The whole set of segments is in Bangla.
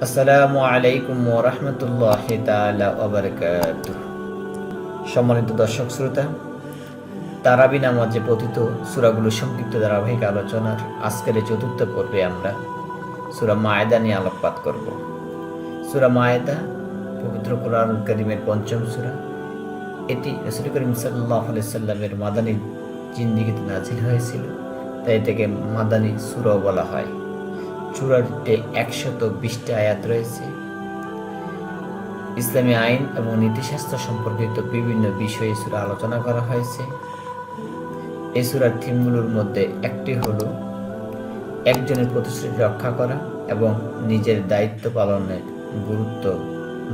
আসসালামু আলাইকুম ওয়া রাহমাতুল্লাহি তাআলা ওয়া বারাকাতুহু। সম্মানিত দর্শক শ্রোতা, তারাবি নামাজে পঠিত সূরাগুলোর সংক্ষিপ্ত ধারাবাহিক আলোচনার আজকের এই চতুর্থ পর্বে আমরা সূরা মায়েদা নিয়ে আলোকপাত করব। সূরা মায়েদা পবিত্র কোরআনুল কারীমের পঞ্চম সূরা। এটি রাসূল করিম সাল্লাল্লাহু আলাইহি সাল্লামের মাদানী জিন্দেগিতে নাযিল হয়েছিল, তাই এটাকে মাদানী সূরাও বলা হয়। সূরাটিতে ১২০টি আয়াত রয়েছে। ইসলামী আইন এবং নীতিশাস্ত্র সম্পর্কিত বিভিন্ন বিষয়ে সূরা আলোচনা করা হয়েছে। এই সূরার থিমগুলোর মধ্যে একটি হলো একজনের প্রতিশ্রুতি রক্ষা করা এবং নিজের দায়িত্ব পালনের গুরুত্ব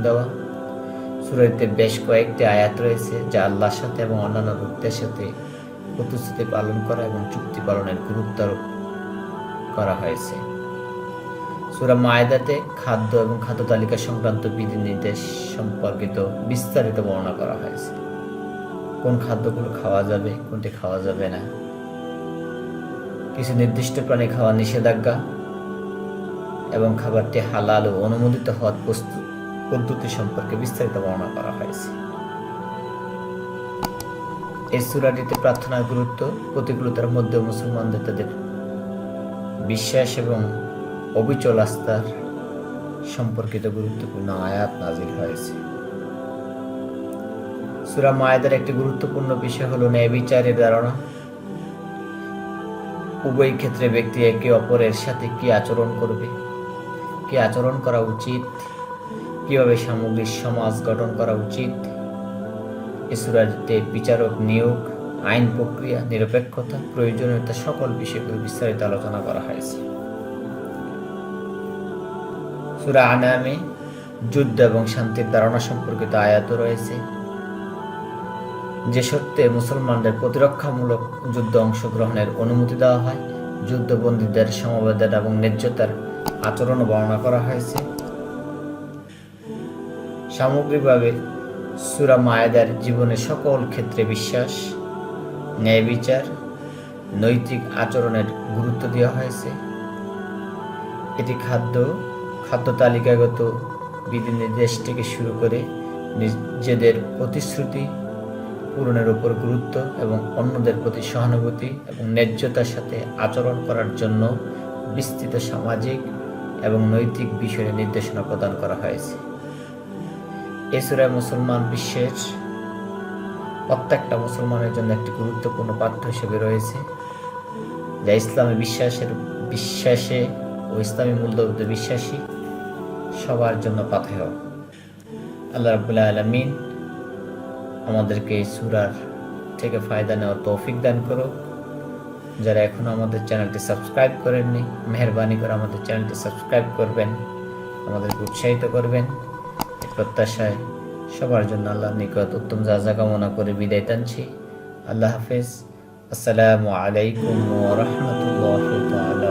দেওয়া। সূরাটিতে বেশ কয়েকটি আয়াত রয়েছে যা আল্লাহর সাথে এবং অন্যান্য লোকদের সাথে প্রতিশ্রুতি পালন করা এবং চুক্তি পালনের গুরুত্ব আরোপ করা হয়েছে। সূরা মায়েদাতে খাদ্য এবং খাদ্য তালিকা সংক্রান্ত বিধিনির্দেশ সম্পর্কিত বিস্তারিত বর্ণনা করা হয়েছে। কোন খাদ্যগুলো খাওয়া যাবে, কোনটি খাওয়া যাবে না, কিছু নির্দিষ্ট প্রাণী খাওয়া নিষেধাজ্ঞা এবং খাবারটি হালাল ও অনুমোদিত হওয়ার পদ্ধতি সম্পর্কে বিস্তারিত বর্ণনা করা হয়েছে। এই সূরাটিতে প্রার্থনার গুরুত্ব, প্রতিকূলতার মধ্যে মুসলমানদের তাদের বিশ্বাস এবং অবিচল আস্থার সম্পর্কিত গুরুত্বপূর্ণ আয়াত নাযিল হয়েছে। সূরা মায়েদার একটি গুরুত্বপূর্ণ বিষয় হলো ন্যায় বিচারের ধারণা। উভয় ক্ষেত্রে ব্যক্তি একে অপরের সাথে কি আচরণ করবে, কি আচরণ করা উচিত, কিভাবে সামগ্রিক সমাজ গঠন করা উচিত। এই সূরাটিতে বিচারক নিয়োগ, আইন প্রক্রিয়া, নিরপেক্ষতা, প্রয়োজনীয়তা সকল বিষয়গুলো বিস্তারিত আলোচনা করা হয়েছে। সূরা আনামে যুদ্ধ এবং শান্তির ধারণা সম্পর্কিত আয়াতও রয়েছে, যে সত্ত্বে মুসলমানদের প্রতিরক্ষামূলক যুদ্ধ অংশগ্রহণের অনুমতি দেওয়া হয়। যুদ্ধবন্দীদের সমবেদন এবং ন্যায্যতার আচরণ বর্ণনা করা হয়েছে। সামগ্রিকভাবে সূরা মায়েদার জীবনের সকল ক্ষেত্রে বিশ্বাস, ন্যায় বিচার, নৈতিক আচরণের গুরুত্ব দেওয়া হয়েছে। এটি খাদ্য তালিকাগত বিধিনির্দেশ থেকে শুরু করে নিজেদের প্রতিশ্রুতি পূরণের উপর গুরুত্ব এবং অন্যদের প্রতি সহানুভূতি এবং ন্যায্যতার সাথে আচরণ করার জন্য বিস্তৃত সামাজিক এবং নৈতিক বিষয়ে নির্দেশনা প্রদান করা হয়েছে। এই সূরায় মুসলমান বিশ্বের প্রত্যেকটা মুসলমানের জন্য একটি গুরুত্বপূর্ণ পাঠ্য হিসেবে রয়েছে, যা ইসলামী বিশ্বাসে ও ইসলামী মূল্যবোধে বিশ্বাসী সবার জন্য পাথেয়। আল্লাহ রাব্বুল আলামিন আমাদেরকে এই সূরার থেকে ফায়দা নেওয়ার তৌফিক দান করো। যারা এখনো আমাদের চ্যানেলটি সাবস্ক্রাইব করেননি, মেহেরবানি করে আমাদের চ্যানেলটি সাবস্ক্রাইব করবেন, আমাদেরকে উৎসাহিত করবেন। এই প্রত্যাশায় সবার জন্য আল্লাহর নিকট উত্তম জাযা কামনা করে বিদায় টানছি। আল্লাহ হাফেজ। আসসালামু আলাইকুম ওয়া রাহমাতুল্লাহি তাআলা